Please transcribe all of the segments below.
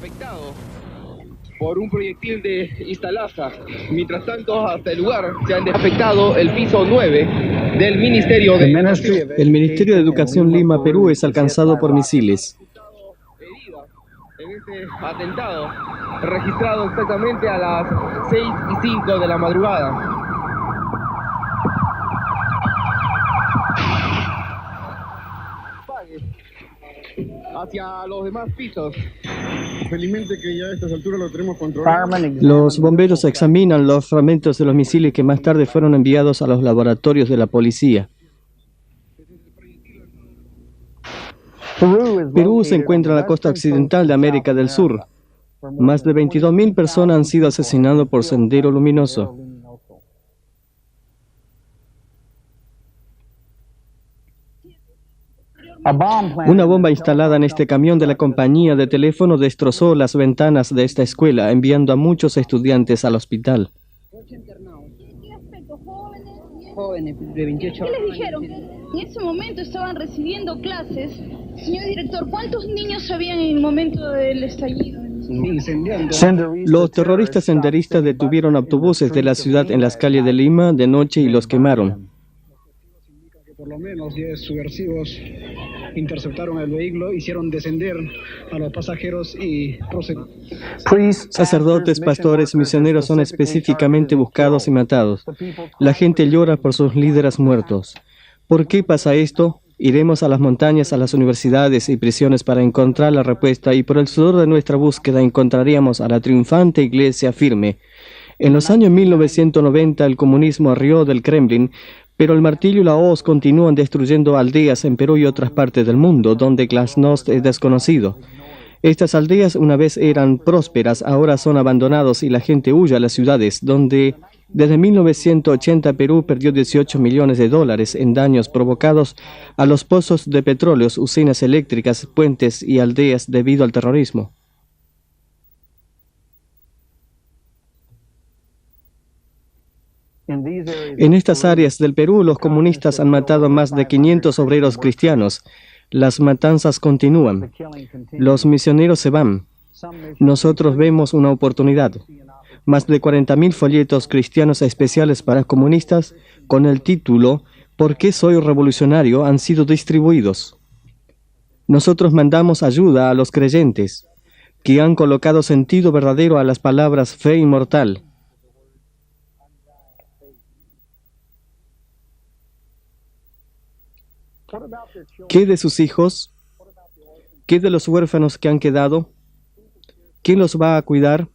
afectado por un proyectil de Instalaza. Mientras tanto, hasta el lugar se han afectado el piso 9 del Ministerio de Educación. El Ministerio de Educación Lima, Perú, es alcanzado por misiles. En este atentado, registrado exactamente a las 6:05 de la madrugada. Hacia los demás pisos. Felizmente que ya a estas alturas lo tenemos controlado. Los bomberos examinan los fragmentos de los misiles que más tarde fueron enviados a los laboratorios de la policía. Perú se encuentra en la costa occidental de América del Sur. Más de 22.000 personas han sido asesinadas por Sendero Luminoso. Una bomba instalada en este camión de la compañía de teléfono destrozó las ventanas de esta escuela, enviando a muchos estudiantes al hospital. Jóvenes de 28 años. ¿Qué les dijeron? En ese momento estaban recibiendo clases. Señor director, ¿cuántos niños habían en el momento del estallido? Los terroristas senderistas detuvieron autobuses de la ciudad en las calles de Lima de noche y los quemaron. Por lo menos 10 subversivos interceptaron el vehículo, hicieron descender a los pasajeros y procedieron. Sacerdotes, pastores, misioneros son específicamente buscados y matados. La gente llora por sus líderes muertos. ¿Por qué pasa esto? Iremos a las montañas, a las universidades y prisiones para encontrar la respuesta, y por el sudor de nuestra búsqueda encontraríamos a la triunfante iglesia firme. En los años 1990 el comunismo arrió del Kremlin, pero el martillo y la hoz continúan destruyendo aldeas en Perú y otras partes del mundo, donde Glasnost es desconocido. Estas aldeas una vez eran prósperas, ahora son abandonados y la gente huye a las ciudades, donde desde 1980 Perú perdió 18 millones de dólares en daños provocados a los pozos de petróleo, usinas eléctricas, puentes y aldeas debido al terrorismo. En estas áreas del Perú, los comunistas han matado a más de 500 obreros cristianos. Las matanzas continúan. Los misioneros se van. Nosotros vemos una oportunidad. Más de 40.000 folletos cristianos especiales para comunistas con el título ¿Por qué soy revolucionario? Han sido distribuidos. Nosotros mandamos ayuda a los creyentes que han colocado sentido verdadero a las palabras fe inmortal. ¿Qué de sus hijos? ¿Qué de los huérfanos que han quedado? ¿Quién los va a cuidar?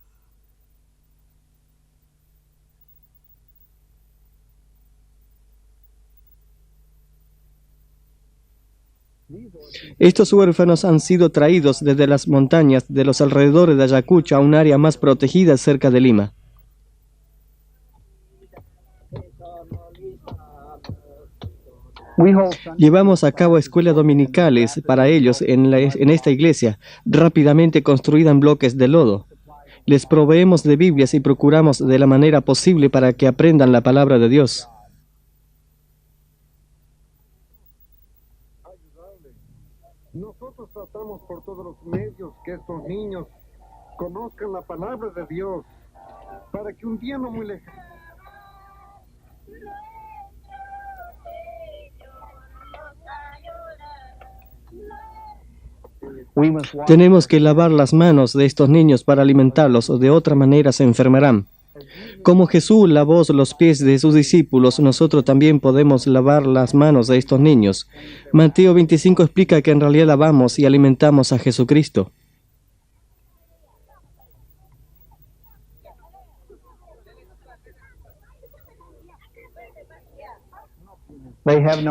Estos huérfanos han sido traídos desde las montañas de los alrededores de Ayacucho a un área más protegida cerca de Lima. Llevamos a cabo escuelas dominicales para ellos en esta iglesia, rápidamente construida en bloques de lodo. Les proveemos de Biblias y procuramos de la manera posible para que aprendan la palabra de Dios. Nosotros tratamos por todos los medios que estos niños conozcan la palabra de Dios, para que un día no muy lejano. Tenemos que lavar las manos de estos niños para alimentarlos, o de otra manera se enfermarán. Como Jesús lavó los pies de sus discípulos, nosotros también podemos lavar las manos de estos niños. Mateo 25 explica que en realidad lavamos y alimentamos a Jesucristo.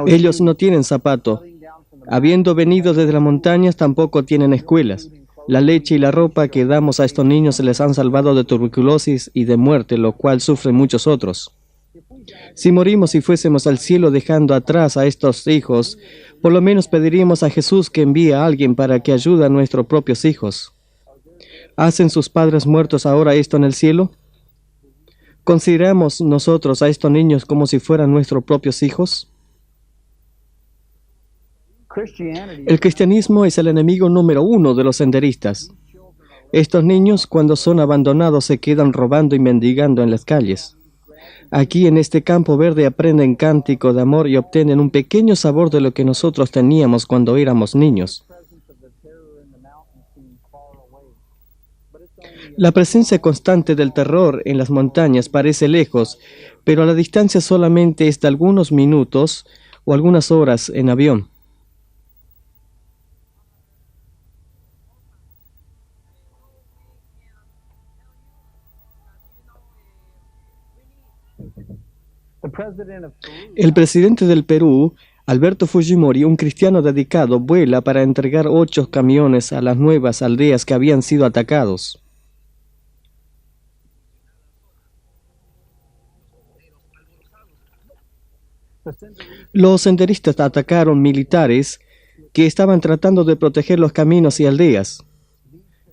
Ellos no tienen zapato. Habiendo venido desde las montañas, tampoco tienen escuelas. La leche y la ropa que damos a estos niños les han salvado de tuberculosis y de muerte, lo cual sufren muchos otros. Si morimos y fuésemos al cielo dejando atrás a estos hijos, por lo menos pediríamos a Jesús que envíe a alguien para que ayude a nuestros propios hijos. ¿Hacen sus padres muertos ahora esto en el cielo? ¿Consideramos nosotros a estos niños como si fueran nuestros propios hijos? El cristianismo es el enemigo número 1 de los senderistas. Estos niños, cuando son abandonados, se quedan robando y mendigando en las calles. Aquí en este campo verde aprenden cántico de amor y obtienen un pequeño sabor de lo que nosotros teníamos cuando éramos niños. La presencia constante del terror en las montañas parece lejos, pero la distancia solamente es de algunos minutos o algunas horas en avión. El presidente del Perú, Alberto Fujimori, un cristiano dedicado, vuela para entregar 8 camiones a las nuevas aldeas que habían sido atacados. Los senderistas atacaron militares que estaban tratando de proteger los caminos y aldeas.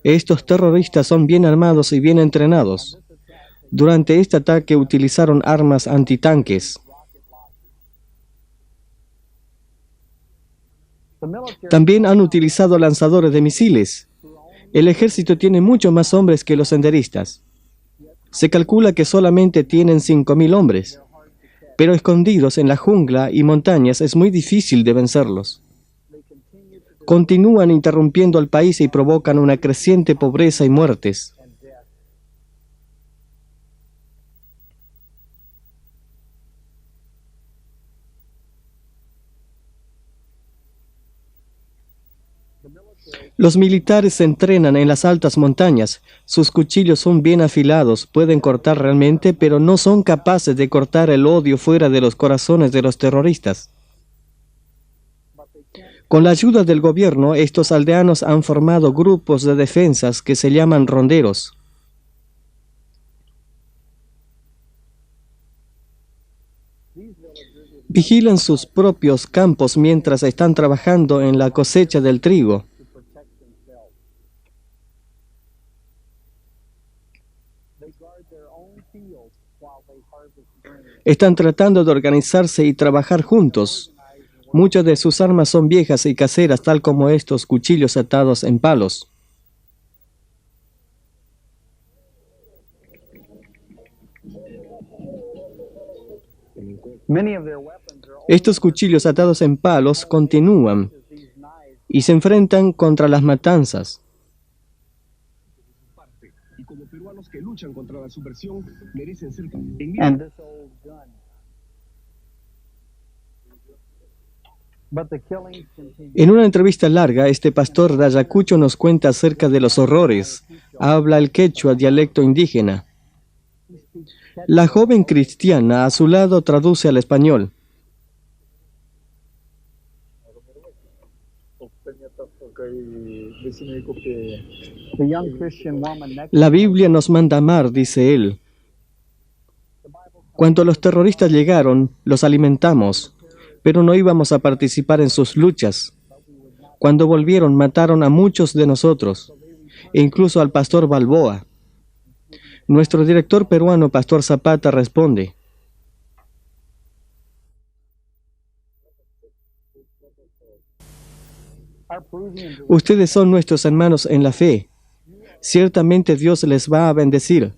Estos terroristas son bien armados y bien entrenados. Durante este ataque utilizaron armas antitanques. También han utilizado lanzadores de misiles. El ejército tiene mucho más hombres que los senderistas. Se calcula que solamente tienen 5.000 hombres, pero escondidos en la jungla y montañas es muy difícil de vencerlos. Continúan interrumpiendo al país y provocan una creciente pobreza y muertes. Los militares se entrenan en las altas montañas. Sus cuchillos son bien afilados, pueden cortar realmente, pero no son capaces de cortar el odio fuera de los corazones de los terroristas. Con la ayuda del gobierno, estos aldeanos han formado grupos de defensas que se llaman ronderos. Vigilan sus propios campos mientras están trabajando en la cosecha del trigo. Están tratando de organizarse y trabajar juntos. Muchas de sus armas son viejas y caseras, tal como estos cuchillos atados en palos. Estos cuchillos atados en palos continúan y se enfrentan contra las matanzas. Y como peruanos que luchan contra la subversión merecen ser... En una entrevista larga, este pastor de Ayacucho nos cuenta acerca de los horrores. Habla el quechua, dialecto indígena. La joven cristiana a su lado traduce al español. La Biblia nos manda amar, dice él. Cuando los terroristas llegaron, los alimentamos, pero no íbamos a participar en sus luchas. Cuando volvieron, mataron a muchos de nosotros, e incluso al pastor Balboa. Nuestro director peruano, Pastor Zapata, responde: ustedes son nuestros hermanos en la fe. Ciertamente Dios les va a bendecir.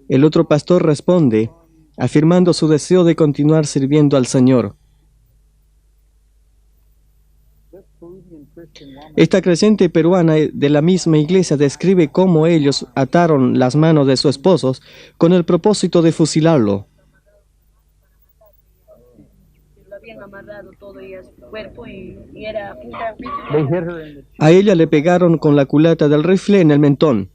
El otro pastor responde, afirmando su deseo de continuar sirviendo al Señor. Esta creyente peruana de la misma iglesia describe cómo ellos ataron las manos de sus esposos con el propósito de fusilarlo. A ella le pegaron con la culata del rifle en el mentón.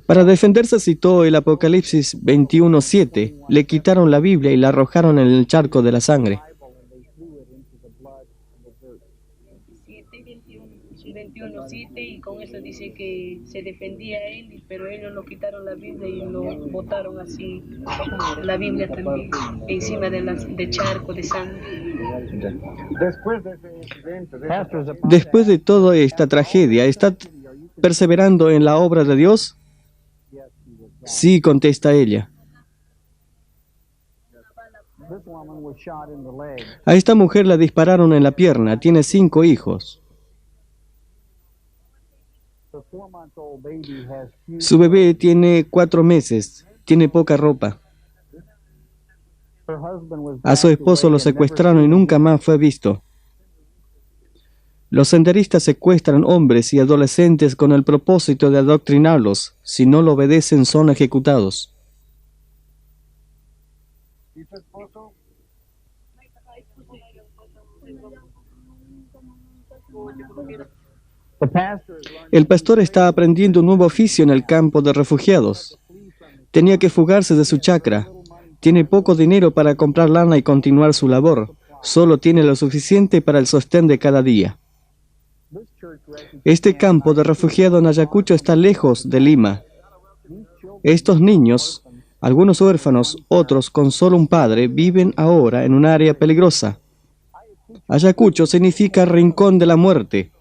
Para defenderse citó el Apocalipsis 21:7. Le quitaron la Biblia y la arrojaron en el charco de la sangre. 21:7, y con eso dice que se defendía él, pero ellos lo quitaron la Biblia y lo botaron así, la Biblia también, encima de charco de sangre. Después de toda esta tragedia, ¿está perseverando en la obra de Dios? Sí, contesta ella. A esta mujer la dispararon en la pierna, tiene 5 hijos. Su bebé tiene 4 meses, tiene poca ropa. A su esposo lo secuestraron y nunca más fue visto. Los senderistas secuestran hombres y adolescentes con el propósito de adoctrinarlos. Si no lo obedecen, son ejecutados. ¿Y tu esposo? El pastor está aprendiendo un nuevo oficio en el campo de refugiados. Tenía que fugarse de su chacra. Tiene poco dinero para comprar lana y continuar su labor. Solo tiene lo suficiente para el sostén de cada día. Este campo de refugiados en Ayacucho está lejos de Lima. Estos niños, algunos huérfanos, otros con solo un padre, viven ahora en un área peligrosa. Ayacucho significa rincón de la muerte.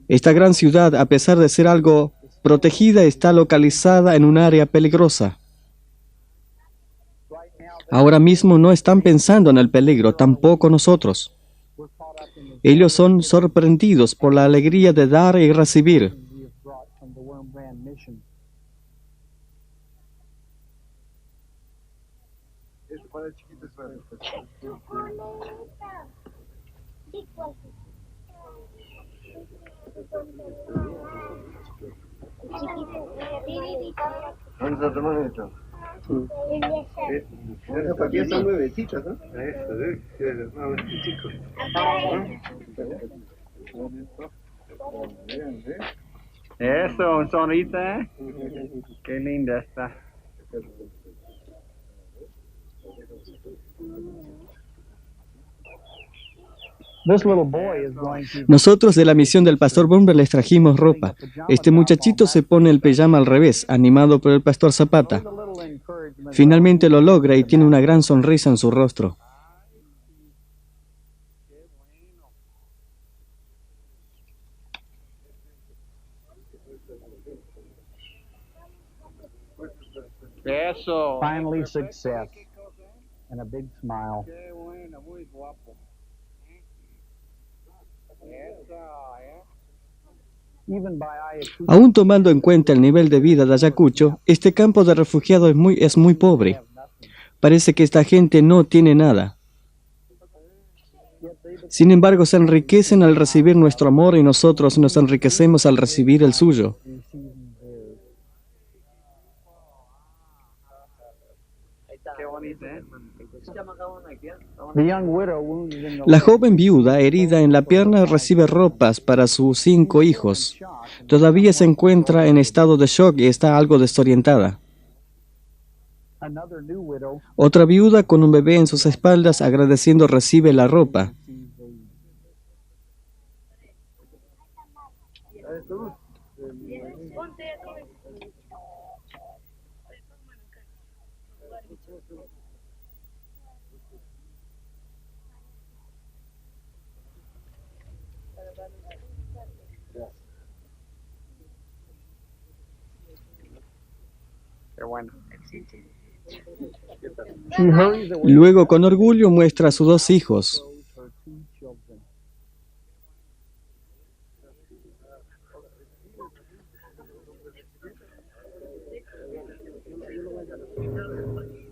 Esta gran ciudad, a pesar de ser algo protegida, está localizada en un área peligrosa. Ahora mismo no están pensando en el peligro, tampoco nosotros. Ellos son sorprendidos por la alegría de dar y recibir. ¿Dónde está tu hermanito? Para que son nuevecitas, ¿no? Eso, sonrita, ¿eh? Qué linda está. Nosotros de la misión del pastor Bumble les trajimos ropa. Este muchachito se pone el pijama al revés, animado por el pastor Zapata. Finalmente lo logra y tiene una gran sonrisa en su rostro. Eso. Finally success. And a big smile. Qué bueno, muy guapo. Eso, Even by Ayacucho, Aún tomando en cuenta el nivel de vida de Ayacucho, este campo de refugiados es muy pobre. Parece que esta gente no tiene nada. Sin embargo, se enriquecen al recibir nuestro amor y nosotros nos enriquecemos al recibir el suyo. qué bonito, ¿eh? the young widow wounded in the La joven viuda herida en la pierna recibe ropas para sus 5 hijos. Todavía se encuentra en estado de shock y está algo desorientada. another new widow Otra viuda con un bebé en sus espaldas agradeciendo recibe la ropa. Qué bueno. she hurries away Luego, con orgullo, muestra a sus 2 hijos. her 2 children.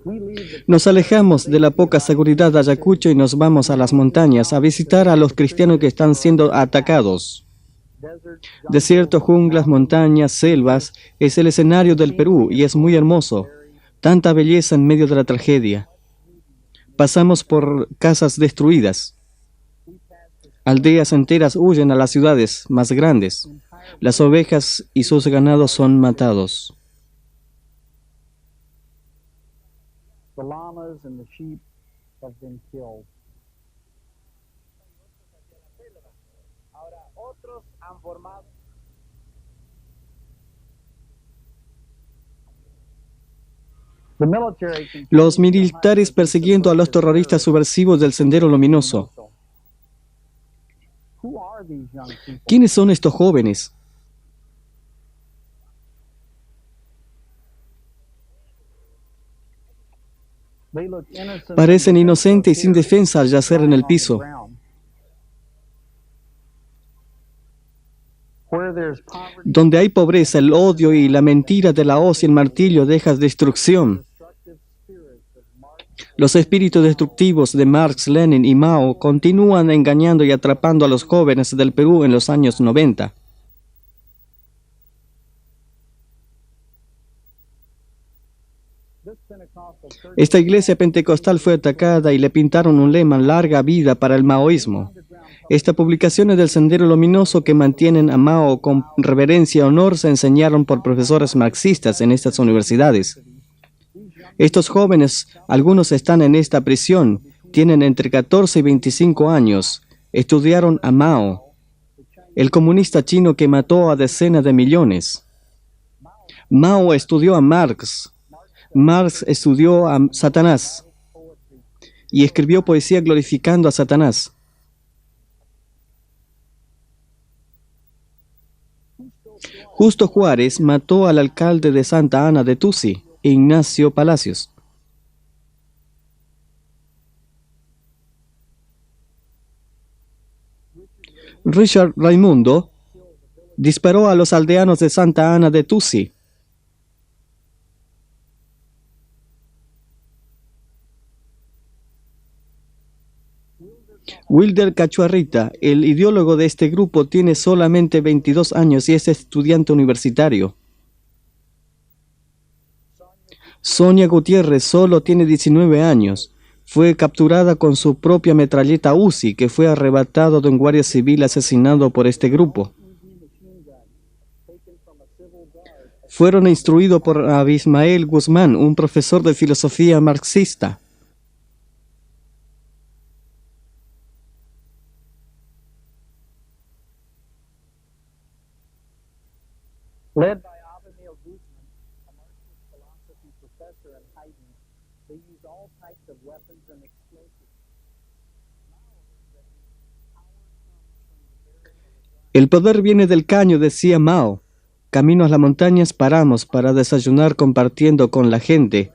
We leave the Nos alejamos de la poca seguridad de Ayacucho y nos vamos a las montañas a visitar a los cristianos que están siendo atacados. desert Desierto, junglas, montañas, selvas, es el escenario del Perú y es muy hermoso. Tanta belleza en medio de la tragedia. Pasamos por casas destruidas. Aldeas enteras huyen a las ciudades más grandes. Las ovejas y sus ganados son matados. the llamas and the sheep have been killed. The military continues Los militares persiguiendo a los terroristas subversivos del Sendero Luminoso. Who are these young people? ¿Quiénes son estos jóvenes? They look innocent Parecen and inocentes y sin defensa al yacer en el piso. Where there's poverty, Donde hay pobreza, el odio y la mentira de la hoz y el martillo dejan destrucción. destructive spirits of Marx Los espíritus destructivos de Marx, Lenin y Mao continúan engañando y atrapando a los jóvenes del Perú en los años 90. this Pentecostal church Esta iglesia pentecostal fue atacada y le pintaron un lema: larga vida para el maoísmo. Esta publicación del Sendero Luminoso que mantienen a Mao con reverencia y honor se enseñaron por profesores marxistas en estas universidades. Estos jóvenes, algunos están en esta prisión, tienen entre 14 y 25 años, estudiaron a Mao, el comunista chino que mató a decenas de millones. Mao estudió a Marx, Marx estudió a Satanás y escribió poesía glorificando a Satanás. Justo Juárez mató al alcalde de Santa Ana de Tusi, Ignacio Palacios. Richard Raimundo disparó a los aldeanos de Santa Ana de Tusi. Wilder Cachuarrita, el ideólogo de este grupo, tiene solamente 22 años y es estudiante universitario. Sonia Gutiérrez solo tiene 19 años. Fue capturada con su propia metralleta Uzi, que fue arrebatado de un guardia civil asesinado por este grupo. Fueron instruidos por Abismael Guzmán, un profesor de filosofía marxista. led by Abimael Guzman, a Marxist philosophy professor in Haydn. They used all types of weapons and explosives. El poder viene del caño, decía Mao. Camino a las montañas paramos para desayunar compartiendo con la gente.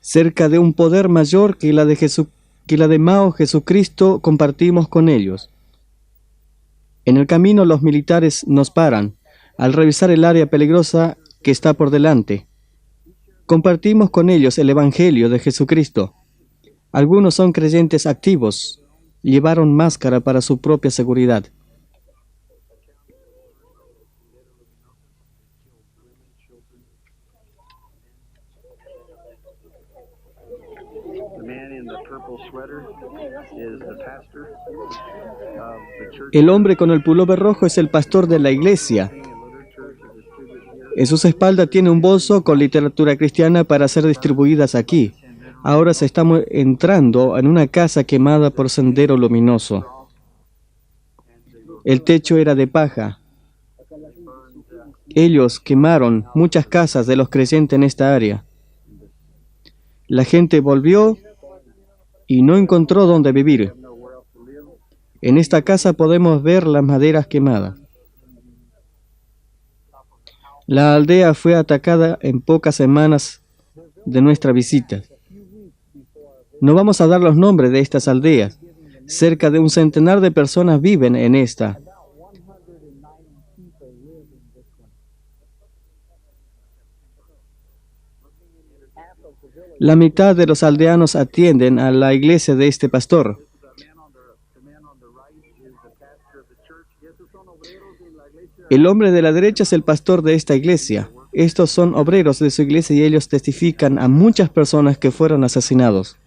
Cerca de un poder mayor que la de Mao, Jesucristo, compartimos con ellos. En el camino los militares nos paran al revisar el área peligrosa que está por delante. Compartimos con ellos el Evangelio de Jesucristo. Algunos son creyentes activos. Llevaron máscara para su propia seguridad. El hombre con el pullover rojo es el pastor de la iglesia. En sus espaldas tiene un bolso con literatura cristiana para ser distribuidas aquí. Ahora estamos entrando en una casa quemada por Sendero Luminoso. El techo era de paja. Ellos quemaron muchas casas de los creyentes en esta área. La gente volvió y no encontró dónde vivir. En esta casa podemos ver las maderas quemadas. La aldea fue atacada en pocas semanas de nuestra visita. No vamos a dar los nombres de estas aldeas. Cerca de 100 de personas viven en esta. La mitad de los aldeanos atienden a la iglesia de este pastor. El hombre de la derecha es el pastor de esta iglesia. Estos son obreros de su iglesia y ellos testifican a muchas personas que fueron asesinados.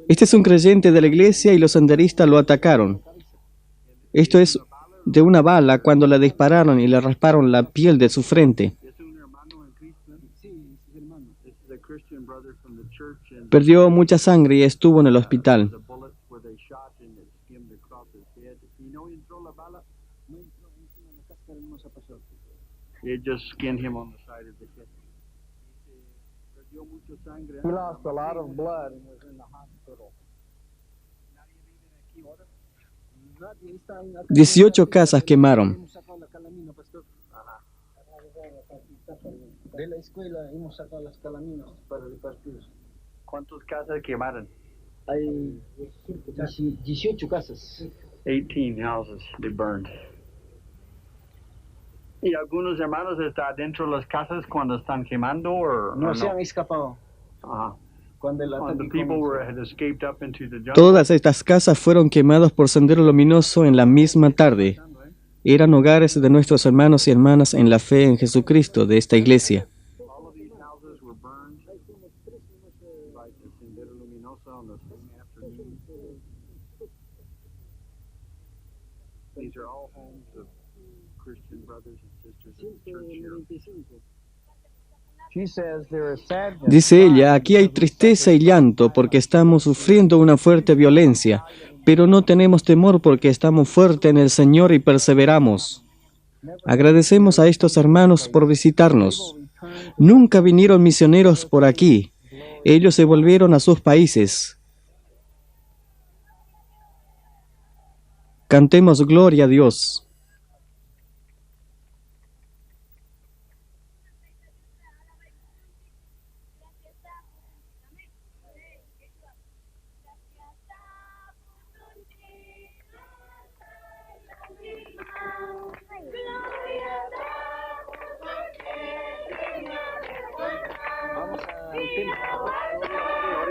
Este es un creyente de la iglesia y los senderistas lo atacaron. Esto es de una bala cuando le dispararon y le rasparon la piel de su frente. Perdió mucha sangre y estuvo en el hospital. He lost a lot of blood and was in the hospital. 18 casas quemaron. De la escuela hemos sacado las calaminas para repartir. ¿Cuántas casas quemaron? Hay 18 casas. 18 houses they burned. ¿Y algunos hermanos están dentro de las casas cuando están quemando o No no? se han escapado. Ajá. Cuando el When the ataque people comenzó. had escaped up into the jungle. Todas estas casas fueron quemadas por Sendero Luminoso en la misma tarde. Eran hogares de nuestros hermanos y hermanas en la fe en Jesucristo de esta iglesia. All of these houses were burned by the Sendero Luminoso on the same afternoon. These are all homes of Christian brothers and sisters in the church here. She says there is sadness. Dice ella, aquí hay tristeza y llanto porque estamos sufriendo una fuerte violencia, pero no tenemos temor porque estamos fuertes en el Señor y perseveramos. Agradecemos a estos hermanos por visitarnos. Nunca vinieron misioneros por aquí. Ellos se volvieron a sus países. Cantemos gloria a Dios. Vamos al templo.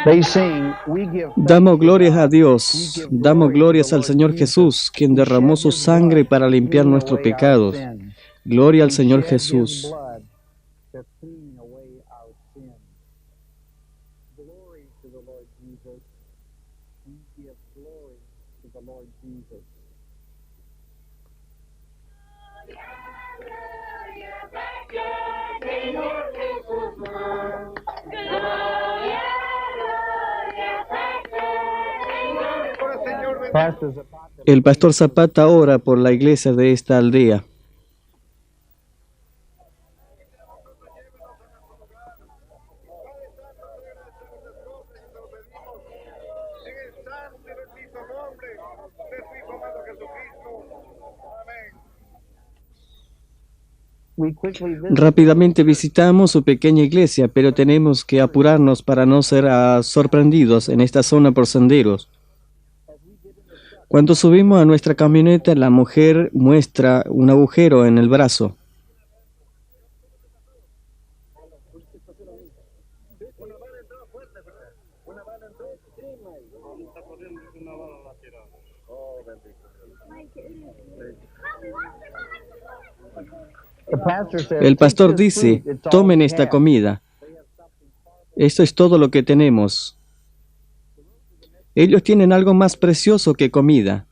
They sing, we give Damos glorias a Dios, damos glorias al Señor Jesús, quien derramó su sangre para limpiar nuestros pecados. Gloria al Señor Jesús. blood to clean away our sins. Glory to the Lord Jesus. We give glory to the Lord Jesus. Pastor Zapata, El pastor Zapata ora por la iglesia de esta aldea. En el santo y bendito nombre de su Hijo amado Jesucristo. Amén. we quickly visit Rápidamente visitamos su pequeña iglesia, pero tenemos que apurarnos para no ser sorprendidos en esta zona por senderos. Cuando subimos a nuestra camioneta, la mujer muestra un agujero en el brazo. the pastor says, El pastor "Take this dice, food, it's all tomen we esta have." comida. Esto es todo lo que tenemos. Ellos tienen algo más precioso que comida.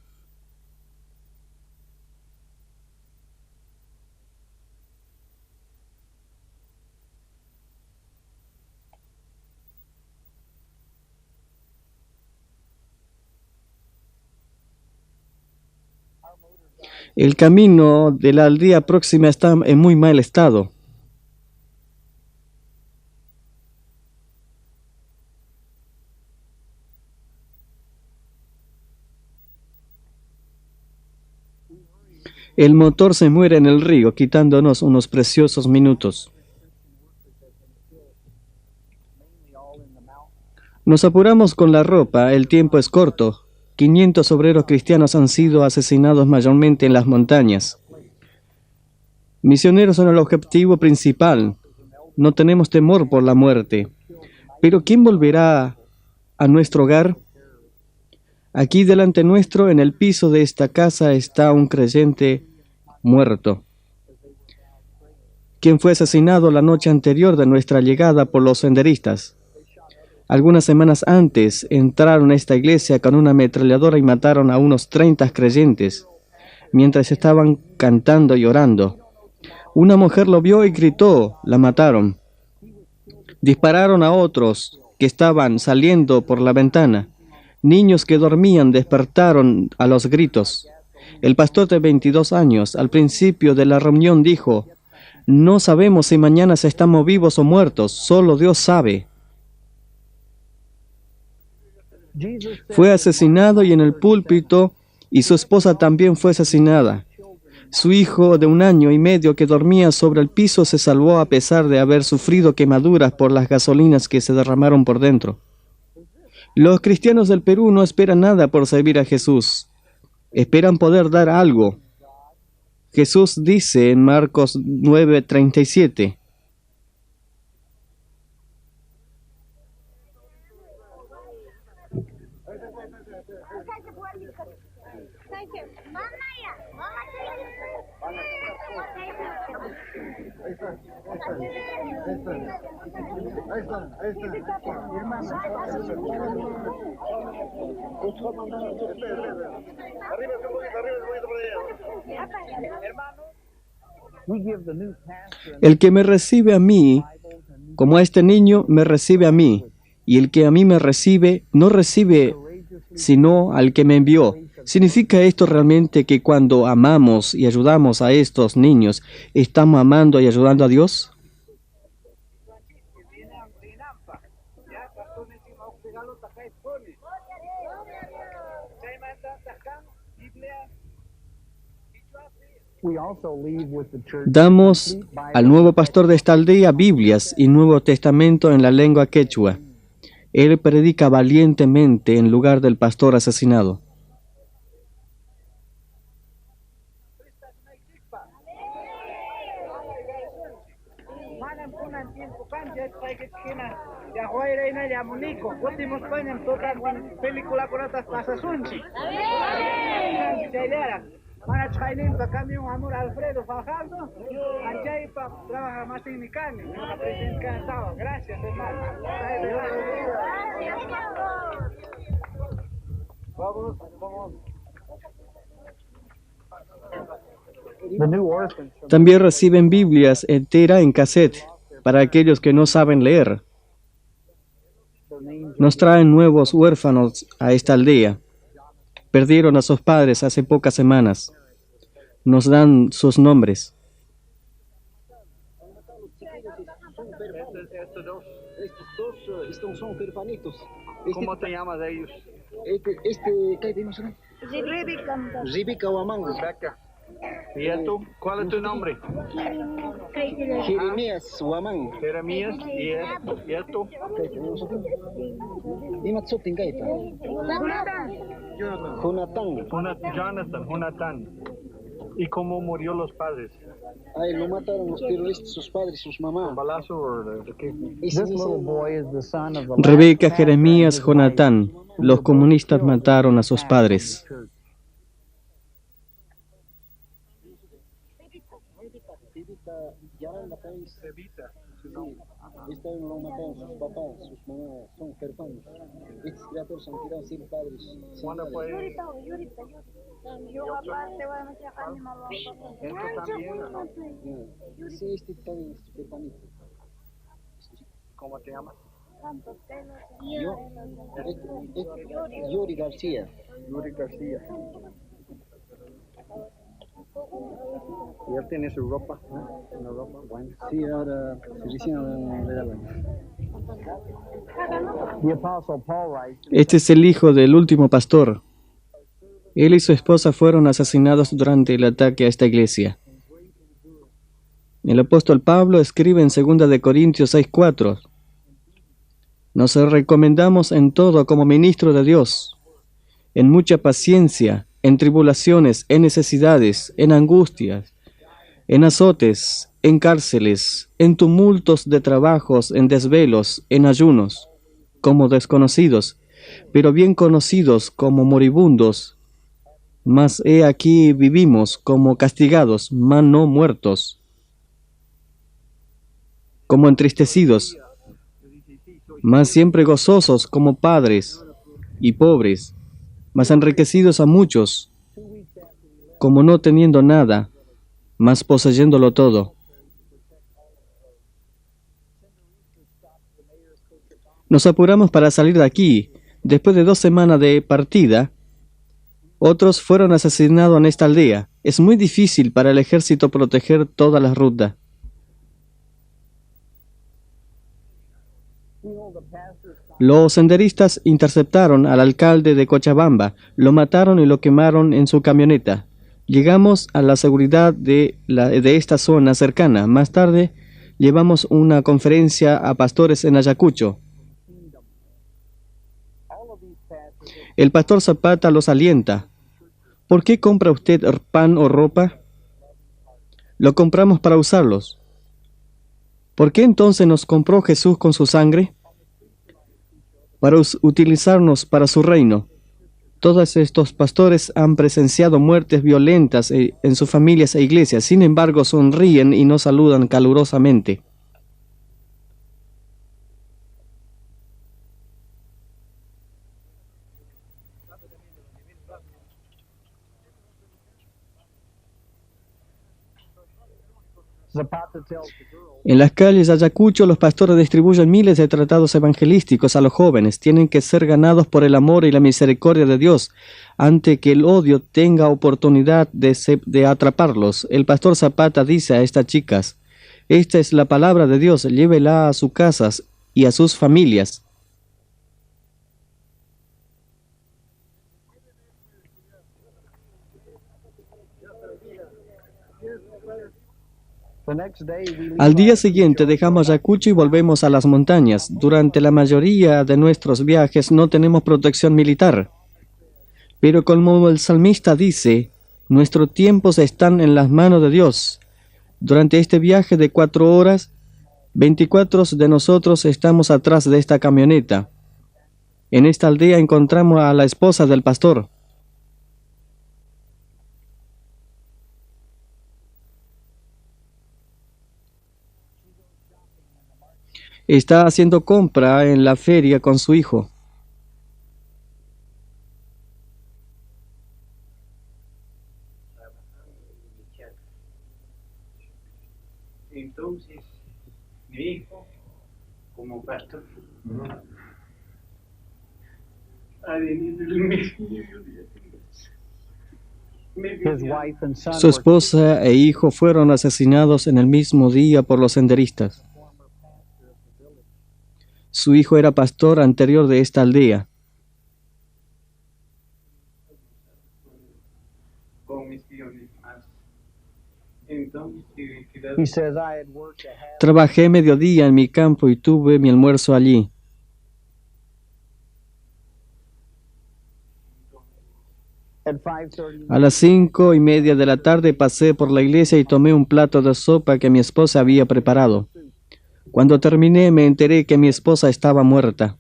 El camino de la aldea próxima está en muy mal estado. El motor se muere en el río, quitándonos unos preciosos minutos. Nos apuramos con la ropa, el tiempo es corto. 500 obreros cristianos han sido asesinados mayormente en las montañas. Misioneros son el objetivo principal. No tenemos temor por la muerte. Pero ¿quién volverá a nuestro hogar? Aquí delante nuestro, en el piso de esta casa, está un creyente muerto, quien fue asesinado la noche anterior de nuestra llegada por los senderistas. Algunas semanas antes entraron a esta iglesia con una ametralladora y mataron a unos 30 creyentes, mientras estaban cantando y orando. Una mujer lo vio y gritó, la mataron. Dispararon a otros que estaban saliendo por la ventana. Niños que dormían despertaron a los gritos. El pastor de 22 años, al principio de la reunión, dijo: no sabemos si mañana estamos vivos o muertos, solo Dios sabe. Fue asesinado y en el púlpito, y su esposa también fue asesinada. Su hijo de 1 año y medio que dormía sobre el piso se salvó a pesar de haber sufrido quemaduras por las gasolinas que se derramaron por dentro. Los cristianos del Perú no esperan nada por servir a Jesús. Esperan poder dar algo. Jesús dice en Marcos 9:37, el que me recibe a mí, como a este niño, me recibe a mí, y el que a mí me recibe, no recibe sino al que me envió. ¿Significa esto realmente que cuando amamos y ayudamos a estos niños, estamos amando y ayudando a Dios? Damos al nuevo pastor de esta aldea Biblias y Nuevo Testamento en la lengua quechua. Él predica valientemente en lugar del pastor asesinado. Gracias, hermano. Vamos. También reciben Biblias entera en cassette para aquellos que no saben leer. Nos traen nuevos huérfanos a esta aldea. Perdieron a sus padres hace pocas semanas. Nos dan sus nombres. Estos dos son hermanitos. ¿Cómo te llamas de ellos? ¿Qué vimos? Rebeca Huamán. Rebeca. ¿Y tú? ¿Cuál es tu nombre? Jeremías Huamán. Jeremías. ¿Y tú? Jonathan. ¿Y cómo murió los padres? Ay, lo mataron los terroristas, sus padres, sus mamás. ¿Balazo o de qué? Rebeca, Jeremías, Jonatán. Los comunistas mataron a sus padres. Esta lo mataron sus papás, sus mamás, son hermanos. Estos criaturas han quedado sin padres. ¿Cuándo fue? Sí, este también es hermanito. ¿Cómo te llamas? Yuri García. Yuri García. ¿Ya tiene su ropa? ¿Una ropa? Bueno. Sí, ahora recién le regalan. Este es el hijo del último pastor. Él y su esposa fueron asesinados durante el ataque a esta iglesia. El apóstol Pablo escribe en 2 de Corintios 6:4. Nos recomendamos en todo como ministro de Dios, en mucha paciencia, en tribulaciones, en necesidades, en angustias, en azotes, en cárceles, en tumultos de trabajos, en desvelos, en ayunos, como desconocidos, pero bien conocidos como moribundos. Mas he aquí vivimos como castigados, mas no muertos, como entristecidos, mas siempre gozosos como padres y pobres, mas enriquecidos a muchos, como no teniendo nada, mas poseyéndolo todo. Nos apuramos para salir de aquí, Después de 2 semanas de partida, otros fueron asesinados en esta aldea. Es muy difícil para el ejército proteger toda la ruta. Los senderistas interceptaron al alcalde de Cochabamba, lo mataron y lo quemaron en su camioneta. Llegamos a la seguridad de esta zona cercana. Más tarde, llevamos una conferencia a pastores en Ayacucho. El pastor Zapata los alienta. ¿Por qué compra usted pan o ropa? Lo compramos para usarlos. ¿Por qué entonces nos compró Jesús con su sangre? Para utilizarnos para su reino. Todos estos pastores han presenciado muertes violentas en sus familias e iglesias. Sin embargo, sonríen y nos saludan calurosamente. En las calles de Ayacucho, los pastores distribuyen miles de tratados evangelísticos a los jóvenes. Tienen que ser ganados por el amor y la misericordia de Dios, antes que el odio tenga oportunidad de atraparlos. El pastor Zapata dice a estas chicas: esta es la palabra de Dios, llévela a sus casas y a sus familias. Al día siguiente dejamos Ayacucho y volvemos a las montañas. Durante la mayoría de nuestros viajes no tenemos protección militar. Pero como el salmista dice, nuestros tiempos están en las manos de Dios. Durante este viaje de 4 horas, 24 de nosotros estamos atrás de esta camioneta. En esta aldea encontramos a la esposa del pastor. Está haciendo compra en la feria con su hijo. Entonces, mi hijo, como pastor, ha venido el mismo día. Su esposa e hijo fueron asesinados en el mismo día por los senderistas. Su hijo era pastor anterior de esta aldea. Trabajé mediodía en mi campo y tuve mi almuerzo allí. A las 5:30 de la tarde pasé por la iglesia y tomé un plato de sopa que mi esposa había preparado. Cuando terminé me enteré que mi esposa estaba muerta.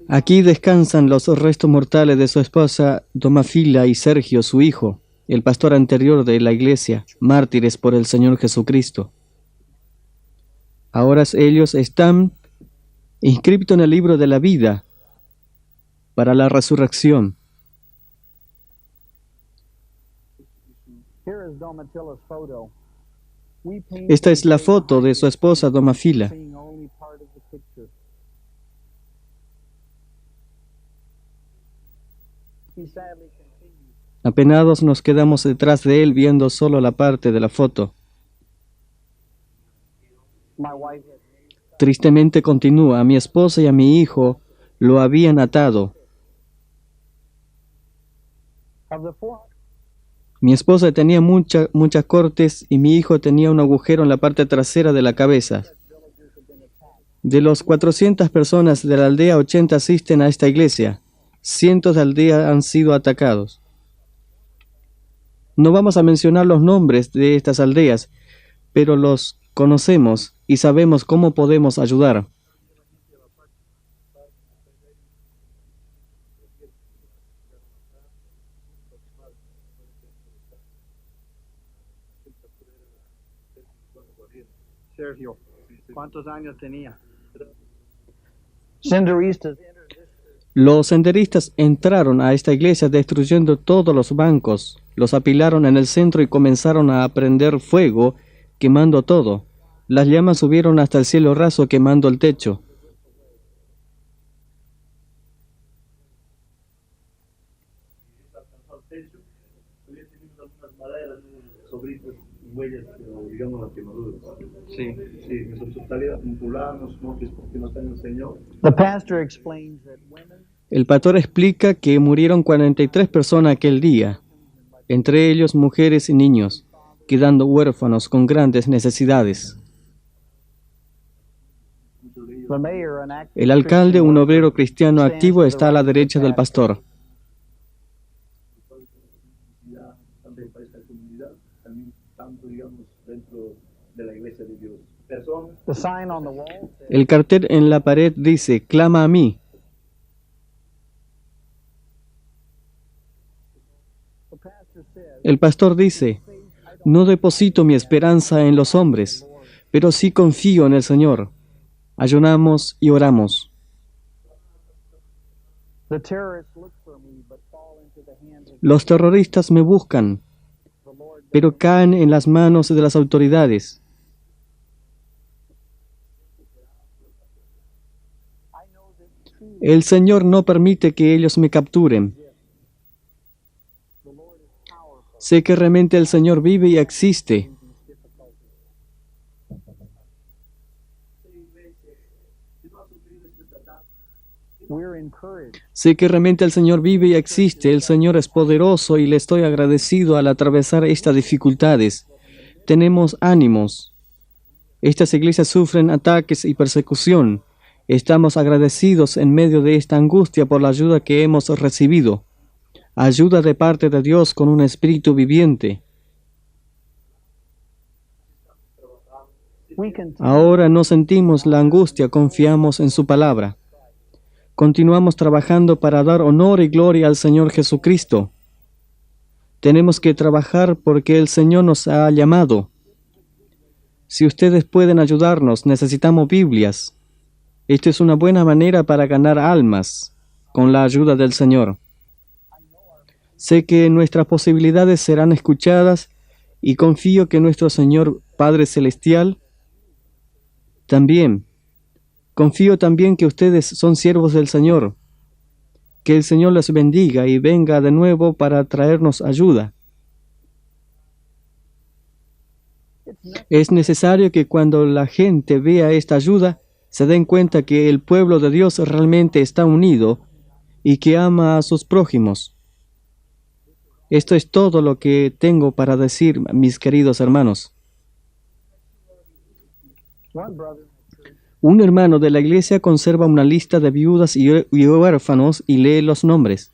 Aquí descansan los restos mortales de su esposa Domafila y Sergio, su hijo, el pastor anterior de la iglesia, mártires por el Señor Jesucristo. Ahora ellos están inscritos en el libro de la vida para la resurrección. Esta es la foto de su esposa Domafila. Apenados nos quedamos detrás de él viendo solo la parte de la foto. Tristemente continúa, a mi esposa y a mi hijo lo habían atado. Mi esposa tenía muchas cortes y mi hijo tenía un agujero en la parte trasera de la cabeza. De los 400 personas de la aldea, 80 asisten a esta iglesia. Cientos de aldeas han sido atacados. No vamos a mencionar los nombres de estas aldeas, pero los conocemos y sabemos cómo podemos ayudar. Sergio, ¿cuántos años tenía? Los senderistas entraron a esta iglesia destruyendo todos los bancos, los apilaron en el centro y comenzaron a prender fuego, quemando todo. Las llamas subieron hasta el cielo raso, quemando el techo. El pastor explica que murieron 43 personas aquel día, entre ellos mujeres y niños, quedando huérfanos con grandes necesidades. El alcalde, un obrero cristiano activo, está a la derecha del pastor. El cartel en la pared dice: clama a mí. El pastor dice: no deposito mi esperanza en los hombres, pero sí confío en el Señor. Ayunamos y oramos. Los terroristas me buscan, pero caen en las manos de las autoridades. El Señor no permite que ellos me capturen. Sé que realmente el Señor vive y existe. Sé que realmente el Señor vive y existe. El Señor es poderoso y le estoy agradecido al atravesar estas dificultades. Tenemos ánimos. Estas iglesias sufren ataques y persecución. Estamos agradecidos en medio de esta angustia por la ayuda que hemos recibido. Ayuda de parte de Dios con un espíritu viviente. Ahora no sentimos la angustia, confiamos en su palabra. Continuamos trabajando para dar honor y gloria al Señor Jesucristo. Tenemos que trabajar porque el Señor nos ha llamado. Si ustedes pueden ayudarnos, necesitamos Biblias. Esta es una buena manera para ganar almas, con la ayuda del Señor. Sé que nuestras posibilidades serán escuchadas y confío que nuestro Señor Padre Celestial también. Confío también que ustedes son siervos del Señor. Que el Señor les bendiga y venga de nuevo para traernos ayuda. Es necesario que cuando la gente vea esta ayuda, se den cuenta que el pueblo de Dios realmente está unido y que ama a sus prójimos. Esto es todo lo que tengo para decir, mis queridos hermanos. Un hermano de la iglesia conserva una lista de viudas y huérfanos y lee los nombres.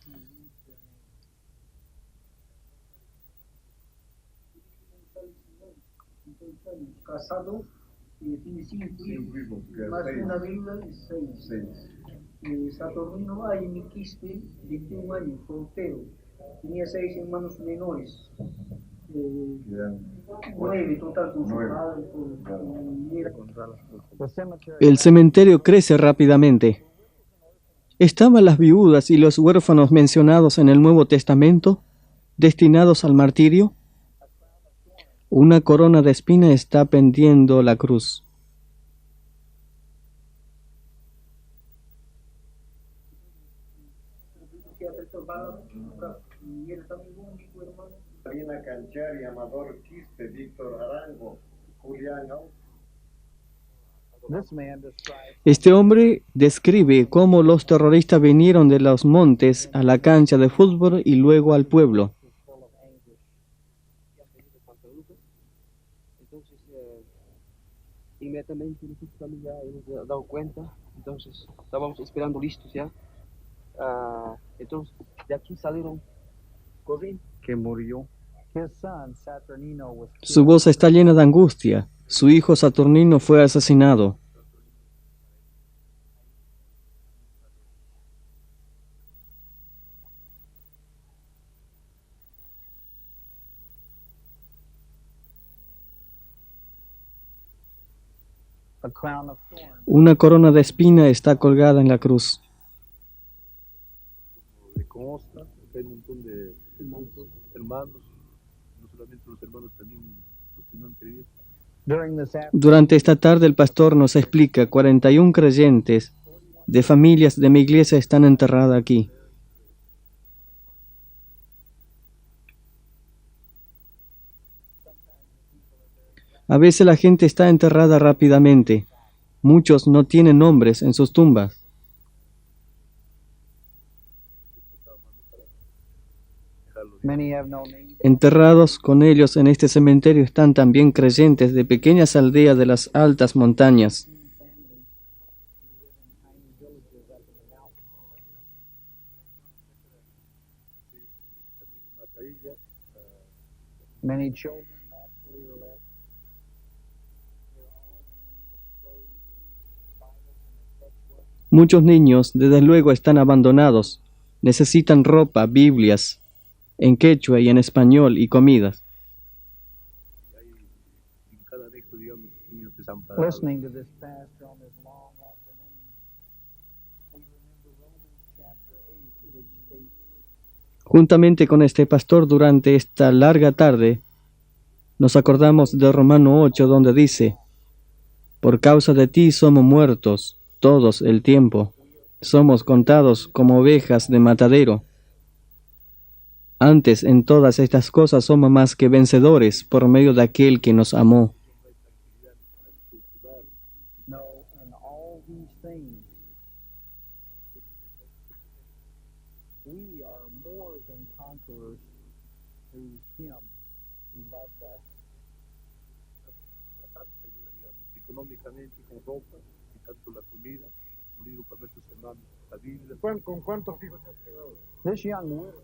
Casado, tiene 5 hijos, más una viuda, 6. Saturnino Aymiquiste, 21 años, soltero. Tenía 6 hermanos menores. 9 total con su padre. El cementerio crece rápidamente. ¿Estaban las viudas y los huérfanos mencionados en el Nuevo Testamento, destinados al martirio? Una corona de espina está pendiendo la cruz. Karina Canchari, Amador Quispe, Víctor Arango, Julián. Este hombre describe cómo los terroristas vinieron de los montes a la cancha de fútbol y luego al pueblo. Inmediatamente nosotros también ya hemos dado cuenta, entonces estábamos esperando listos ya. Entonces de aquí salieron corriendo. Que murió. Su voz está llena de angustia. Su hijo Saturnino fue asesinado. Una corona de espina está colgada en la cruz. hermanos, no solamente los hermanos, también los que no han creído. Durante esta tarde el pastor nos explica 41 creyentes de familias de mi iglesia están enterradas aquí. A veces la gente está enterrada rápidamente. Muchos no tienen nombres en sus tumbas. Enterrados con ellos en este cementerio están también creyentes de pequeñas aldeas de las altas montañas. Muchos niños, desde luego, están abandonados. Necesitan ropa, Biblias, en quechua y en español, y comidas. Listening to this pastor on this long afternoon, we remember Romans chapter 8, which states, Juntamente con este pastor, durante esta larga tarde, nos acordamos de Romano 8, donde dice: por causa de ti somos muertos todos el tiempo, somos contados como ovejas de matadero. Antes, en todas estas cosas somos más que vencedores por medio de aquel que nos amó. no, in all these things, we are more than conquerors through him who loved us. Económicamente, con ropa y tanto la comida, un libro para nuestros hermanos, la Biblia. ¿Con cuántos hijos has quedado? This young widow,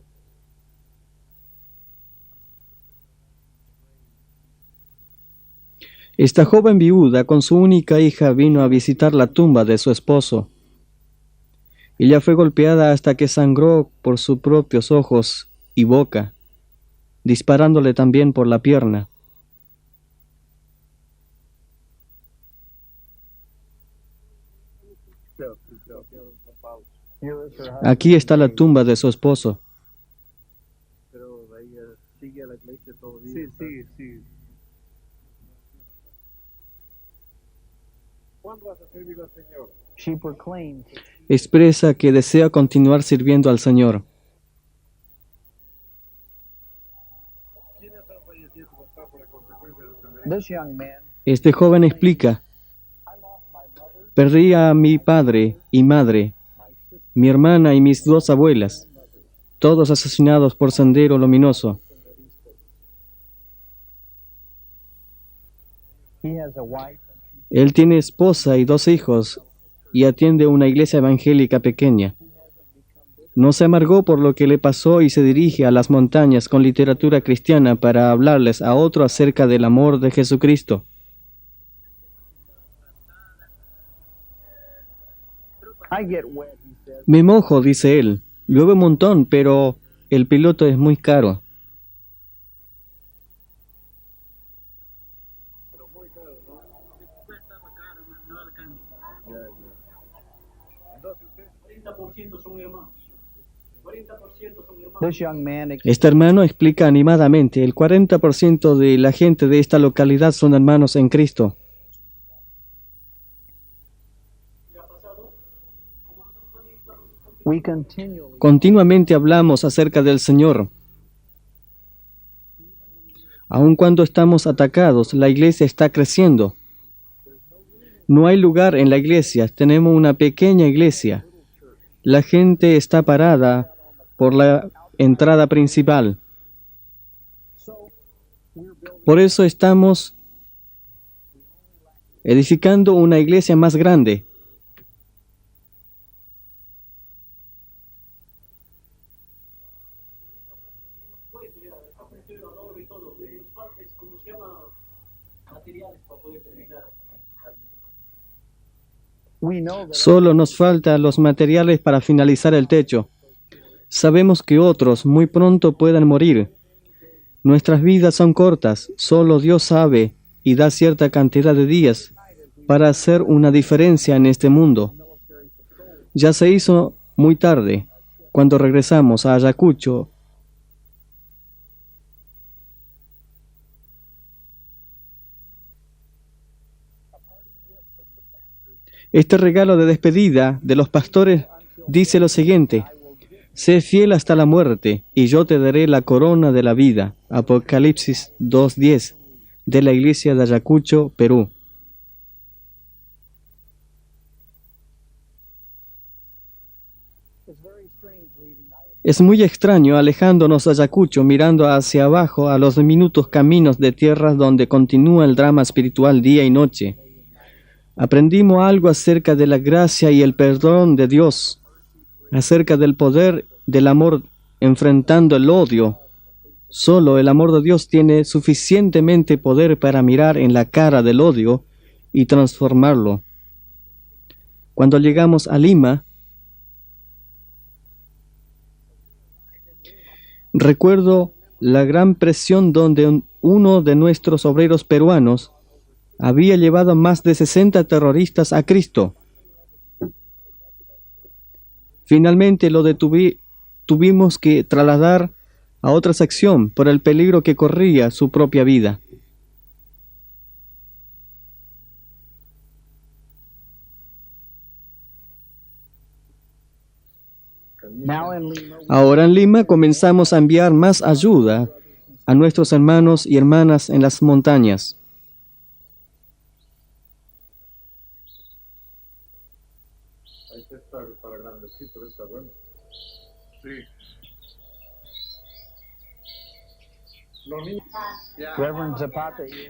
Esta joven viuda con su única hija vino a visitar la tumba de su esposo. Ella fue golpeada hasta que sangró por sus propios ojos y boca, disparándole también por la pierna. Aquí está la tumba de su esposo. Pero ella sigue a la iglesia todavía. Sí, sí. ¿Cuándo vas a servir al Señor? she proclaimed, Expresa que desea continuar sirviendo al Señor. ¿Quiénes han fallecido tu papá por la consecuencia de los enfermedades? this young man, Este joven explica: perdí a mi padre y madre, mi hermana y mis 2 abuelas, todos asesinados por Sendero Luminoso. he has a wife, Él tiene esposa y 2 hijos y atiende una iglesia evangélica pequeña. No se amargó por lo que le pasó y se dirige a las montañas con literatura cristiana para hablarles a otro acerca del amor de Jesucristo. I get wet, he says. Me mojo, dice él. Llueve un montón, pero el piloto es muy caro. This young man Este hermano explica animadamente: el 40% de la gente de esta localidad son hermanos en Cristo. we continually Continuamente hablamos acerca del Señor. Aun cuando estamos atacados, la iglesia está creciendo. No hay lugar en la iglesia, tenemos una pequeña iglesia. La gente está parada por la entrada principal. Por eso estamos edificando una iglesia más grande. we know that Solo nos faltan los materiales para finalizar el techo. Sabemos que otros muy pronto puedan morir. Nuestras vidas son cortas, solo Dios sabe y da cierta cantidad de días para hacer una diferencia en este mundo. Ya se hizo muy tarde. Cuando regresamos a Ayacucho, Este regalo de despedida de los pastores dice lo siguiente: sé fiel hasta la muerte, y yo te daré la corona de la vida. Apocalipsis 2:10, de la iglesia de Ayacucho, Perú. Es muy extraño alejándonos de Ayacucho, mirando hacia abajo a los diminutos caminos de tierras donde continúa el drama espiritual día y noche. Aprendimos algo acerca de la gracia y el perdón de Dios, acerca del poder del amor enfrentando el odio. Solo el amor de Dios tiene suficientemente poder para mirar en la cara del odio y transformarlo. Cuando llegamos a Lima, recuerdo la gran presión donde uno de nuestros obreros peruanos había llevado a más de 60 terroristas a Cristo. Finalmente lo tuvimos que trasladar a otra sección por el peligro que corría su propia vida. Ahora en Lima comenzamos a enviar más ayuda a nuestros hermanos y hermanas en las montañas. Para grandecito, está bueno. Sí.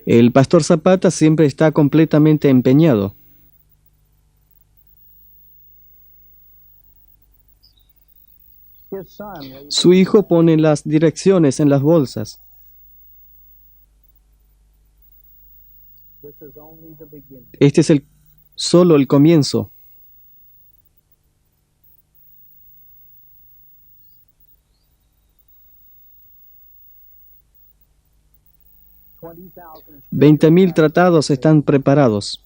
El pastor Zapata siempre está completamente empeñado. Su hijo pone las direcciones en las bolsas. Este es solo el comienzo. $20,000 tratados están preparados.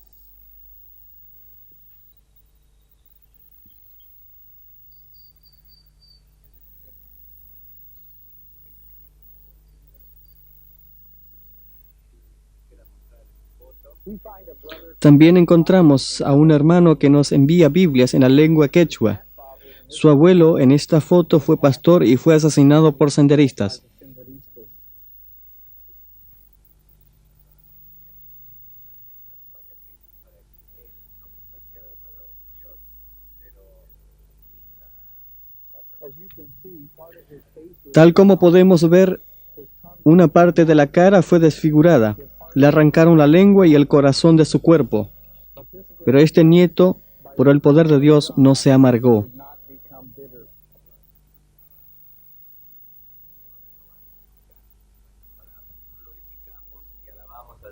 También encontramos a un hermano que nos envía Biblias en la lengua quechua. Su abuelo en esta foto fue pastor y fue asesinado por senderistas. Tal como podemos ver, una parte de la cara fue desfigurada. Le arrancaron la lengua y el corazón de su cuerpo. Pero este nieto, por el poder de Dios, no se amargó.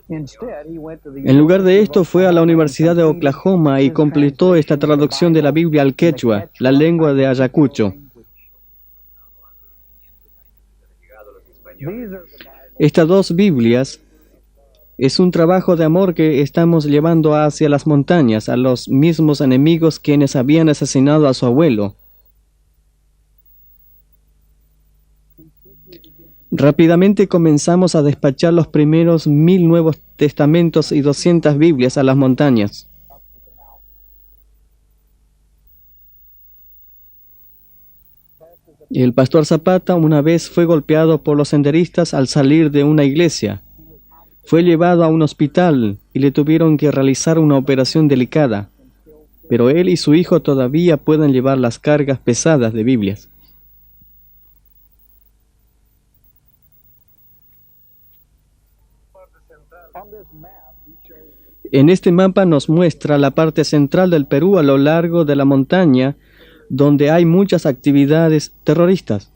En lugar de esto, fue a la Universidad de Oklahoma y completó esta traducción de la Biblia al quechua, la lengua de Ayacucho. Estas dos Biblias es un trabajo de amor que estamos llevando hacia las montañas, a los mismos enemigos quienes habían asesinado a su abuelo. Rápidamente comenzamos a despachar los primeros 1000 Nuevos Testamentos y 200 Biblias a las montañas. El pastor Zapata una vez fue golpeado por los senderistas al salir de una iglesia. Fue llevado a un hospital y le tuvieron que realizar una operación delicada, pero él y su hijo todavía pueden llevar las cargas pesadas de Biblias. En este mapa nos muestra la parte central del Perú a lo largo de la montaña, donde hay muchas actividades terroristas.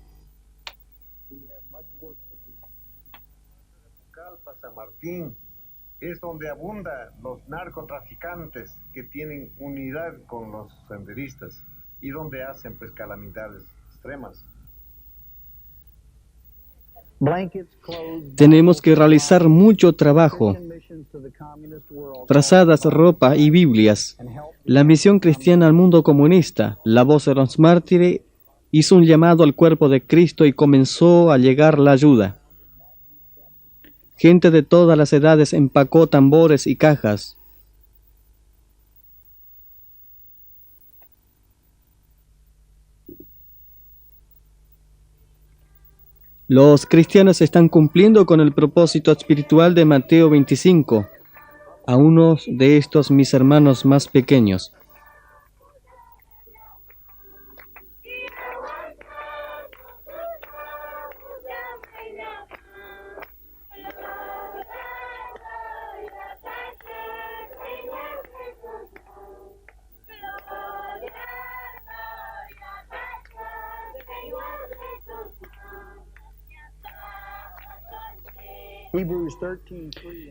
San Martín es donde abundan los narcotraficantes que tienen unidad con los senderistas y donde hacen pues calamidades extremas. Tenemos que realizar mucho trabajo. Frazadas, ropa y Biblias. La misión cristiana al mundo comunista, la voz de los mártires, hizo un llamado al cuerpo de Cristo y comenzó a llegar la ayuda. Gente de todas las edades empacó tambores y cajas. Los cristianos están cumpliendo con el propósito espiritual de Mateo 25, a unos de estos mis hermanos más pequeños.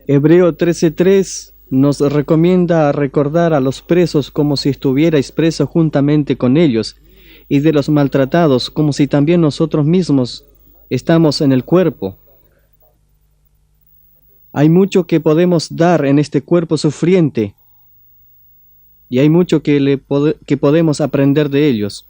Hebreo 13:3 nos recomienda recordar a los presos como si estuvierais presos juntamente con ellos, y de los maltratados como si también nosotros mismos estamos en el cuerpo. Hay mucho que podemos dar en este cuerpo sufriente, y hay mucho que podemos aprender de ellos.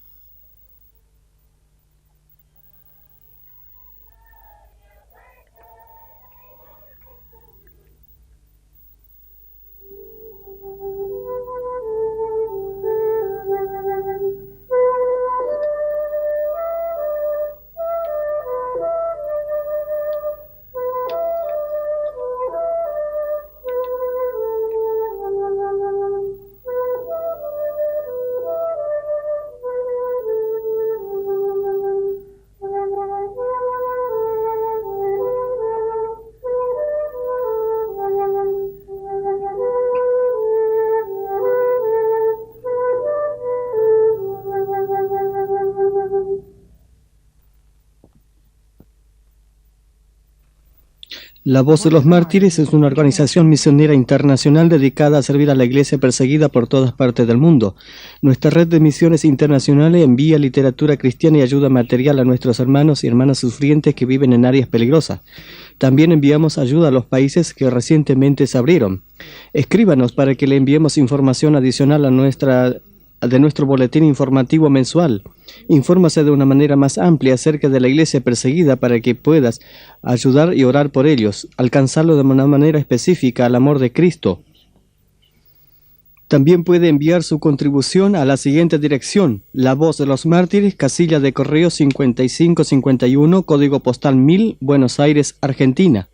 La Voz de los Mártires es una organización misionera internacional dedicada a servir a la iglesia perseguida por todas partes del mundo. Nuestra red de misiones internacionales envía literatura cristiana y ayuda material a nuestros hermanos y hermanas sufrientes que viven en áreas peligrosas. También enviamos ayuda a los países que recientemente se abrieron. Escríbanos para que le enviemos información adicional de nuestro boletín informativo mensual. Infórmase de una manera más amplia acerca de la iglesia perseguida para que puedas ayudar y orar por ellos, alcanzarlo de una manera específica al amor de Cristo. También puede enviar su contribución a la siguiente dirección: La Voz de los Mártires, casilla de correo 5551, código postal 1000, Buenos Aires, Argentina.